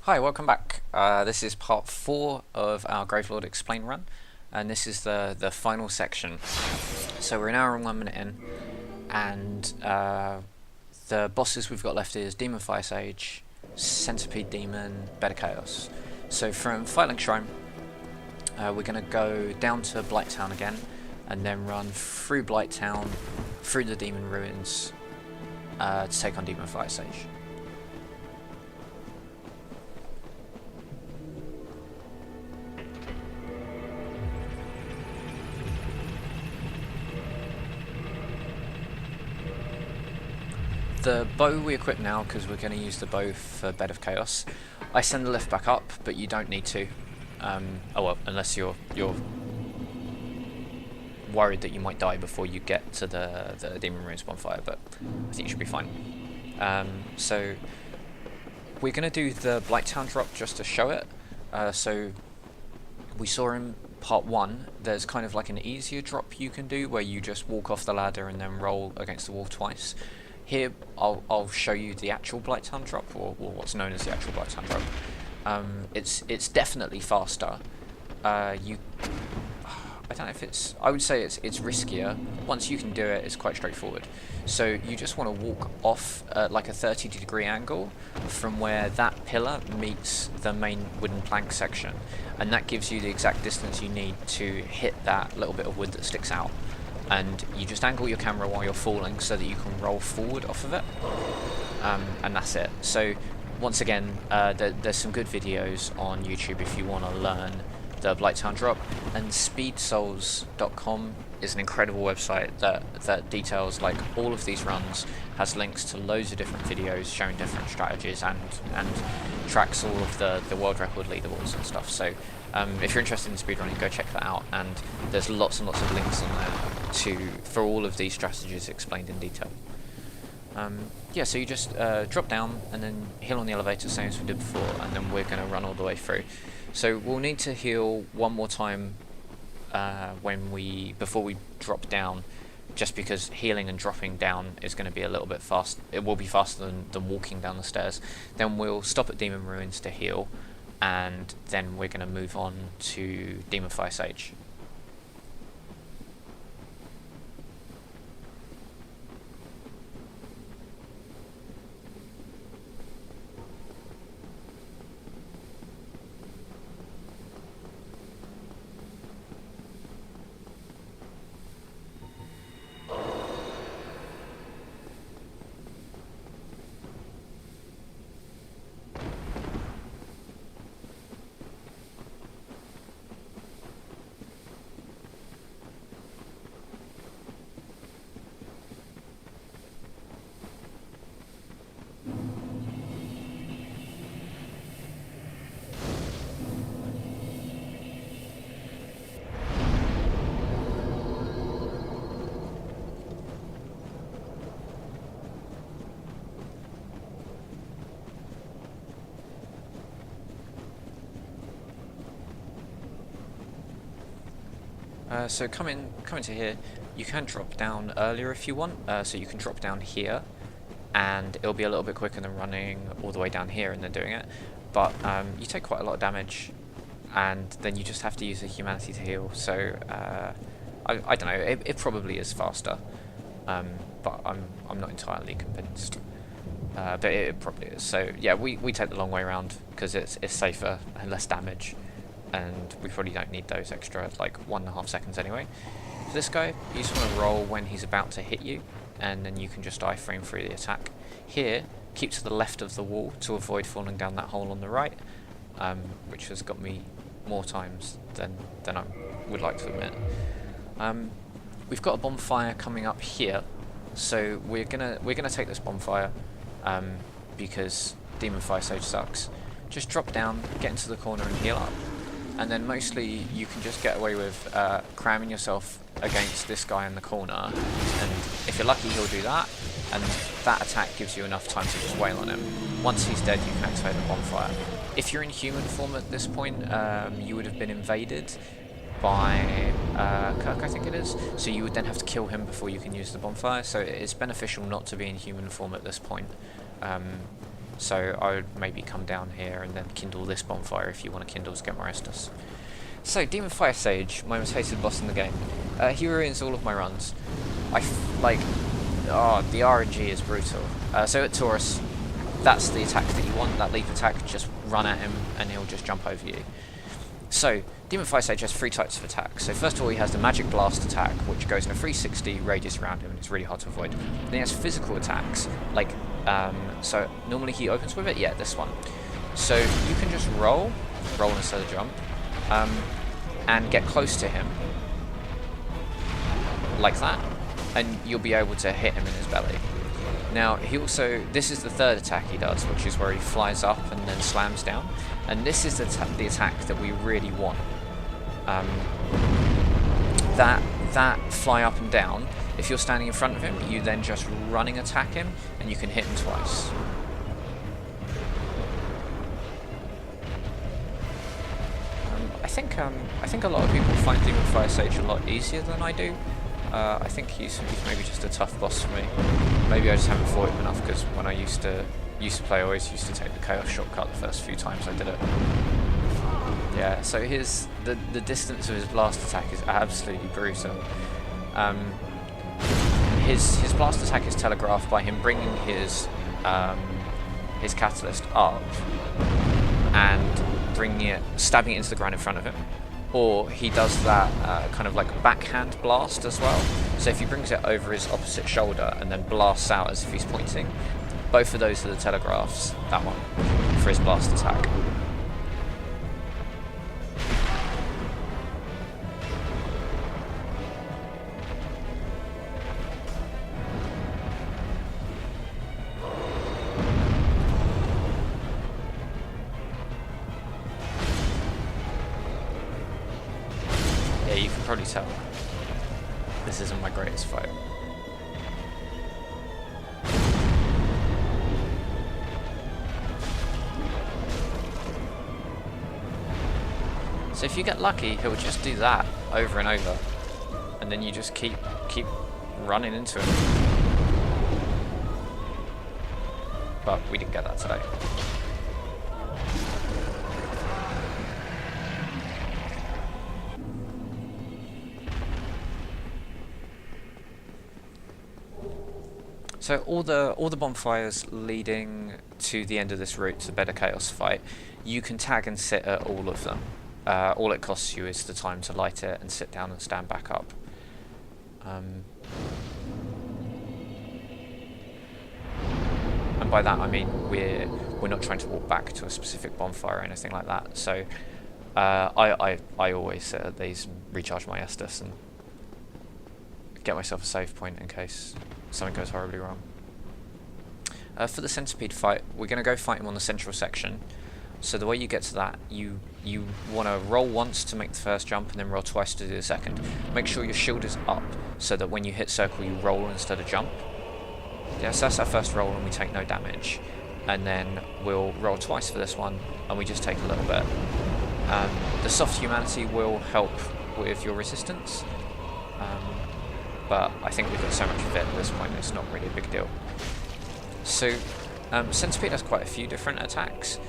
Hi, welcome back. This is part 4 of our Gravelord Explain run, and this is the final section. So we're an hour and 1 minute in, and the bosses we've got left is Demon Fire Sage, Centipede Demon, Bed of Chaos. So from Firelink Shrine, we're going to go down to Blighttown again, and then run through Blighttown, through the Demon Ruins, to take on Demon Fire Sage. The bow we equip now because we're going to use the bow for Bed of Chaos. I send the lift back up, but you don't need to. Oh well, unless you're worried that you might die before you get to the Demon Ruins bonfire, but I think you should be fine. So we're going to do the Blighttown drop just to show it. So we saw in part 1, there's kind of like an easier drop you can do where you just walk off the ladder and then roll against the wall twice. Here, I'll show you the actual Blighttown drop, or what's known as the actual Blighttown drop. It's definitely faster. I don't know if it's. I would say it's riskier. Once you can do it, it's quite straightforward. So you just want to walk off at like a 30-degree angle from where that pillar meets the main wooden plank section, and that gives you the exact distance you need to hit that little bit of wood that sticks out. And you just angle your camera while you're falling so that you can roll forward off of it, and that's it. So once again, there's some good videos on YouTube if you want to learn the Blighttown drop, and speedsouls.com is an incredible website that details like all of these runs, has links to loads of different videos showing different strategies, and tracks all of the world record leaderboards and stuff. So if you're interested in speedrunning, go check that out, and there's lots and lots of links on there for all of these strategies explained in detail. Yeah, so you just drop down and then heal on the elevator, same as we did before, and then we're going to run all the way through. So we'll need to heal one more time before we drop down, just because healing and dropping down is going to be a little bit fast. It will be faster than walking down the stairs. Then we'll stop at Demon Ruins to heal, and then we're going to move on to Demon Fire Sage. So coming to here, you can drop down earlier if you want, so you can drop down here, and it'll be a little bit quicker than running all the way down here and then doing it, but you take quite a lot of damage, and then you just have to use a humanity to heal, so I don't know, it probably is faster, but I'm not entirely convinced, but it probably is. So yeah, we take the long way around because it's safer and less damage, and we probably don't need those extra like 1.5 seconds anyway. For this guy, you just want to roll when he's about to hit you, and then you can just frame through the attack. Here, keep to the left of the wall to avoid falling down that hole on the right, which has got me more times than I would like to admit. We've got a bonfire coming up here, so we're gonna take this bonfire because Demon Fire Sage sucks. Just drop down, get into the corner and heal up. And then mostly you can just get away with cramming yourself against this guy in the corner, and if you're lucky he'll do that, and that attack gives you enough time to just wail on him. Once he's dead you can activate the bonfire. If you're in human form at this point, you would have been invaded by Kirk, I think it is, so you would then have to kill him before you can use the bonfire, so it's beneficial not to be in human form at this point. So I would maybe come down here and then kindle this bonfire if you want to kindle to get more Estus. So, Demon Fire Sage, my most hated boss in the game. He ruins all of my runs. The RNG is brutal. So at Taurus, that's the attack that you want, that leap attack, just run at him and he'll just jump over you. So, Demon Fire Sage has 3 types of attacks. So first of all, he has the Magic Blast attack, which goes in a 360 radius around him, and it's really hard to avoid. Then he has physical attacks, like, so normally he opens with it, yeah, this one. So you can just roll instead of jump, and get close to him, like that, and you'll be able to hit him in his belly. Now, this is the third attack he does, which is where he flies up and then slams down, and this is the attack that we really want. That fly up and down, if you're standing in front of him, you then just running attack him, and you can hit him twice. I think a lot of people find Demon Fire Sage a lot easier than I do. I think he's maybe just a tough boss for me. Maybe I just haven't fought him enough, because when I used to play, I always used to take the Chaos shortcut the first few times I did it. Yeah, so the distance of his blast attack is absolutely brutal. His blast attack is telegraphed by him bringing his catalyst up and stabbing it into the ground in front of him, or he does that kind of like backhand blast as well. So if he brings it over his opposite shoulder and then blasts out as if he's pointing, both of those are the telegraphs, that one, for his blast attack. Yeah, you can probably tell this isn't my greatest fight. So if you get lucky, he'll just do that over and over, and then you just keep running into him. But we didn't get that today. So all the bonfires leading to the end of this route, to the Bed of Chaos fight, you can tag and sit at all of them. All it costs you is the time to light it and sit down and stand back up. And by that I mean we're not trying to walk back to a specific bonfire or anything like that. So I always sit at these and recharge my Estus and get myself a save point in case something goes horribly wrong. For the Centipede fight, we're going to go fight him on the central section. So the way you get to that, you want to roll once to make the first jump and then roll twice to do the second. Make sure your shield is up so that when you hit circle you roll instead of jump. Yeah, so that's our first roll and we take no damage. And then we'll roll twice for this one and we just take a little bit. The soft humanity will help with your resistance. But I think we've got so much of it at this point, it's not really a big deal. So, Centipede has quite a few different attacks.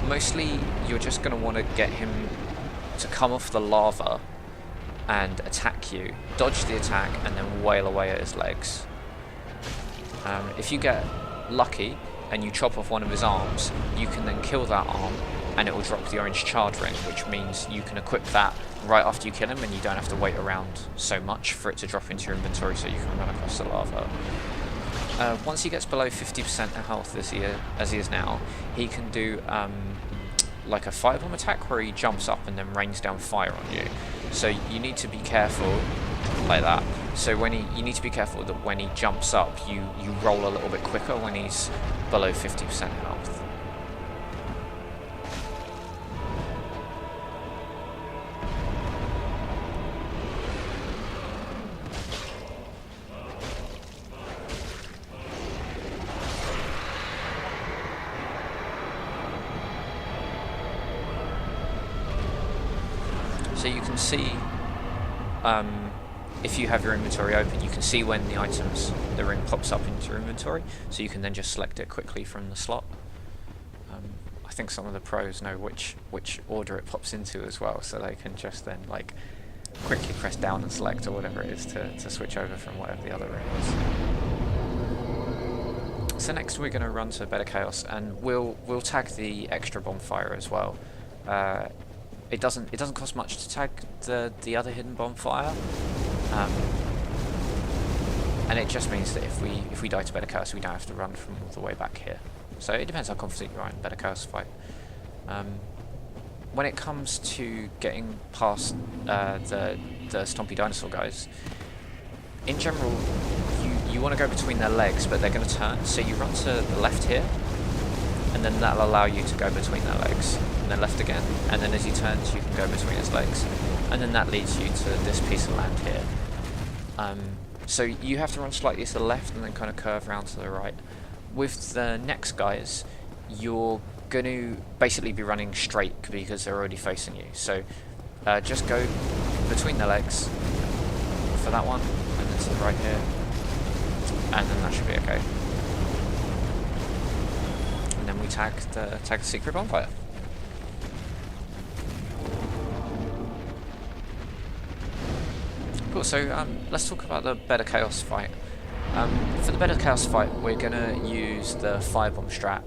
Mostly, you're just going to want to get him to come off the lava and attack you, dodge the attack, and then wail away at his legs. If you get lucky and you chop off one of his arms, you can then kill that arm and it will drop the orange charge ring, which means you can equip that right after you kill him and you don't have to wait around so much for it to drop into your inventory so you can run across the lava. Once he gets below 50% health as he is now, he can do like a firebomb attack where he jumps up and then rains down fire on you. So you need to be careful like that. So you need to be careful that when he jumps up, you roll a little bit quicker when he's below 50% health. So you can see, if you have your inventory open, you can see when the ring pops up into your inventory, so you can then just select it quickly from the slot. I think some of the pros know which order it pops into as well, so they can just then like quickly press down and select or whatever it is to switch over from whatever the other room is. So next we're going to run to Bed of Chaos, and we'll tag the extra bonfire as well. It doesn't cost much to tag the other hidden bonfire, and it just means that if we die to Bed of Chaos, we don't have to run from all the way back here. So it depends how confident you are in Bed of Chaos fight. When it comes to getting past the Stompy Dinosaur guys, in general, you want to go between their legs, but they're going to turn, so you run to the left here, and then that'll allow you to go between their legs, and then left again, and then as he turns you can go between his legs, and then that leads you to this piece of land here. So you have to run slightly to the left and then kind of curve around to the right. With the next guys, you're going to basically be running straight because they're already facing you, so just go between the legs for that one, and then to the right here, and then that should be okay. And then we tag the secret bonfire. Cool, so let's talk about the Bed of Chaos fight. For the Bed of Chaos fight, we're going to use the firebomb strat,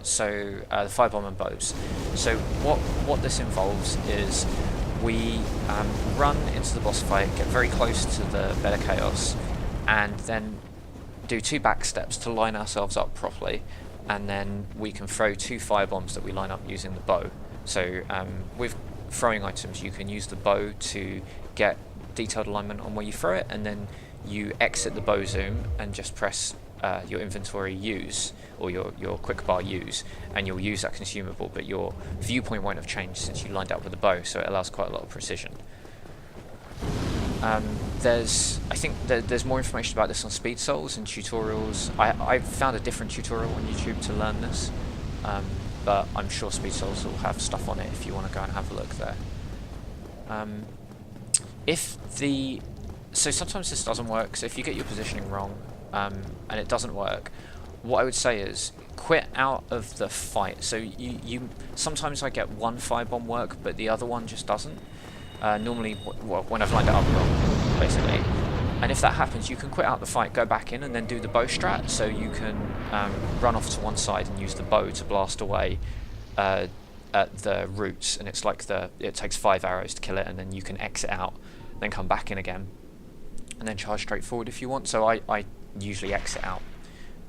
so the firebomb and bows. So what this involves is we run into the boss fight, get very close to the Bed of Chaos, and then do 2 back steps to line ourselves up properly, and then we can throw 2 firebombs that we line up using the bow. So with throwing items, you can use the bow to get detailed alignment on where you throw it, and then you exit the bow zoom and just press your inventory use, or your quick bar use, and you'll use that consumable, but your viewpoint won't have changed since you lined up with the bow, so it allows quite a lot of precision. I think there's more information about this on Speed Souls and tutorials. I found a different tutorial on YouTube to learn this, but I'm sure Speed Souls will have stuff on it if you want to go and have a look there. So sometimes this doesn't work, so if you get your positioning wrong and it doesn't work, what I would say is quit out of the fight. So you sometimes I get one firebomb work, but the other one just doesn't. Normally, when I've lined it up wrong, basically. And if that happens, you can quit out the fight, go back in, and then do the bow strat. So you can run off to one side and use the bow to blast away at the roots, and it's like it takes 5 arrows to kill it, and then you can exit out, then come back in again, and then charge straight forward if you want. So I usually exit out,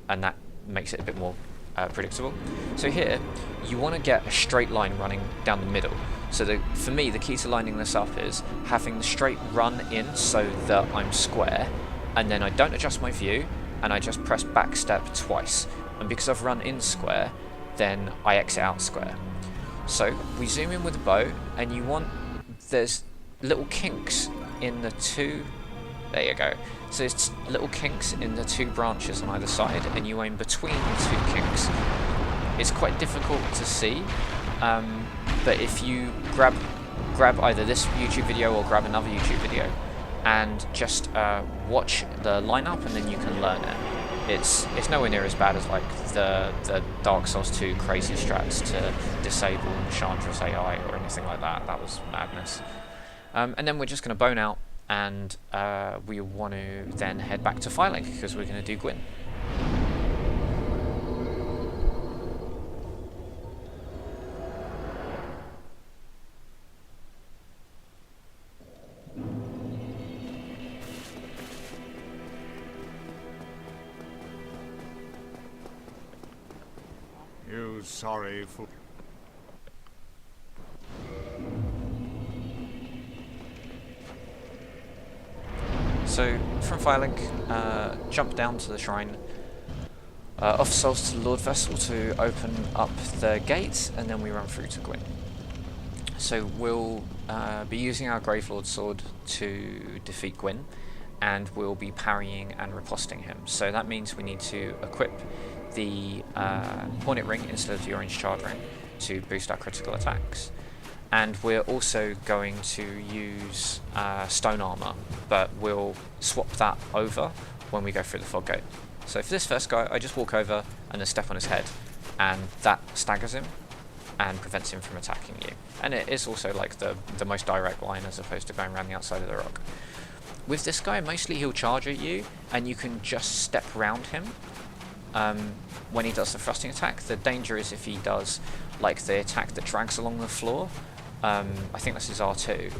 and that makes it a bit more predictable. So here, you want to get a straight line running down the middle. So for me, the key to lining this up is having the straight run in so that I'm square, and then I don't adjust my view, and I just press back step twice. And because I've run in square, then I exit out square. So we zoom in with the bow, and there's little kinks in the 2, there you go. So it's little kinks in the 2 branches on either side, and you aim between the 2 kinks. It's quite difficult to see, but if you grab either this YouTube video or grab another YouTube video and just watch the lineup, and then you can learn it. It's nowhere near as bad as like the Dark Souls 2 crazy strats to disable Chandra's AI or anything like that. That was madness. And then we're just going to bone out, and we want to then head back to Firelink because we're going to do Gwyn. Sorry for... So, from Firelink, jump down to the shrine, off souls to the Lord Vessel to open up the gates, and then we run through to Gwyn. So we'll be using our Gravelord Sword to defeat Gwyn, and we'll be parrying and riposting him. So that means we need to equip the Hornet Ring instead of the Orange Charred Ring to boost our critical attacks. And we're also going to use Stone Armor, but we'll swap that over when we go through the Fog Gate. So for this first guy, I just walk over and then step on his head, and that staggers him. and prevents him from attacking you. And it is also like the most direct line as opposed to going around the outside of the rock. With this guy, mostly he'll charge at you, and you can just step around him when he does the thrusting attack. The danger is if he does like the attack that drags along the floor. I think this is R2.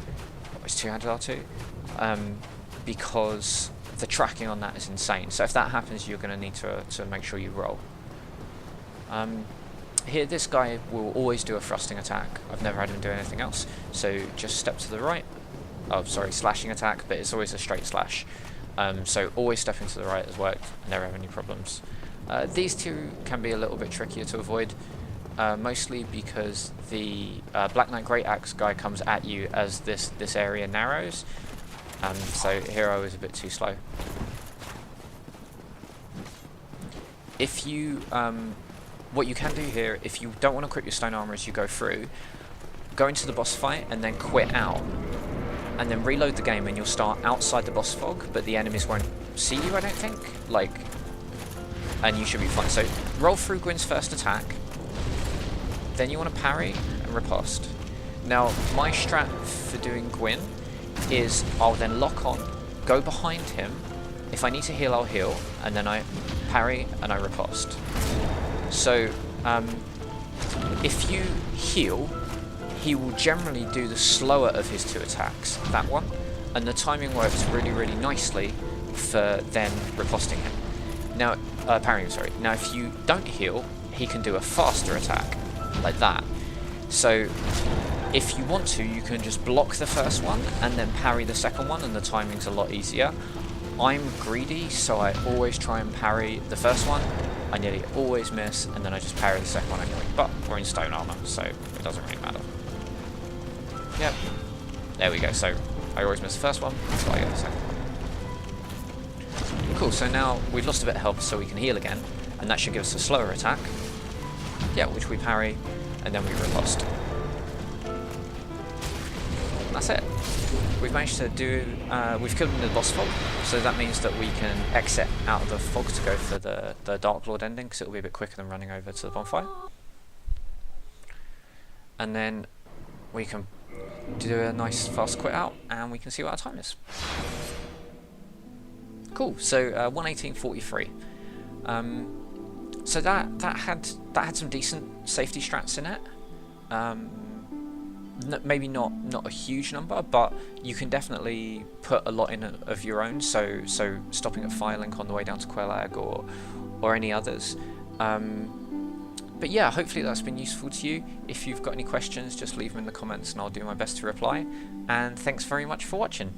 It's two-handed R2. Because the tracking on that is insane. So if that happens, you're going to need to make sure you roll. Here, this guy will always do a thrusting attack. I've never had him do anything else. So just step to the right. Oh, sorry, slashing attack, but it's always a straight slash. So always stepping to the right has worked. I never have any problems. These two can be a little bit trickier to avoid, mostly because the Black Knight Great Axe guy comes at you as this area narrows. So here I was a bit too slow. If you, what you can do here, if you don't want to equip your stone armor as you go through, go into the boss fight and then quit out, and then reload the game, and you'll start outside the boss fog, but the enemies won't see you, I don't think. And you should be fine. So roll through Gwyn's first attack, then you want to parry and riposte. Now, my strat for doing Gwyn is I'll then lock on, go behind him. If I need to heal, I'll heal, and then I parry and I riposte. So if you heal, he will generally do the slower of his two attacks, that one, and the timing works really, really nicely for then riposting him. Now, parrying, sorry. Now, if you don't heal, he can do a faster attack, like that. So if you want to, you can just block the first one and then parry the second one, and the timing's a lot easier. I'm greedy, so I always try and parry the first one. I nearly always miss, and then I just parry the second one anyway. But we're in stone armor, so it doesn't really matter. Yep. There we go. So I always miss the first one, so I get the second one. Cool, so now we've lost a bit of health, so we can heal again, and that should give us a slower attack. Yeah, which we parry, and then we riposte. And that's it. We've managed to do, we've killed him in the boss fog, so that means that we can exit out of the fog to go for the Dark Lord ending, because it'll be a bit quicker than running over to the bonfire. And then we can do a nice fast quit out, and we can see what our time is. Cool, so 1:18:43. So that had some decent safety strats in it. Maybe not a huge number, but you can definitely put a lot in of your own. So stopping at Firelink on the way down to Quelag or any others. But yeah, hopefully that's been useful to you. If you've got any questions, just leave them in the comments and I'll do my best to reply. And thanks very much for watching.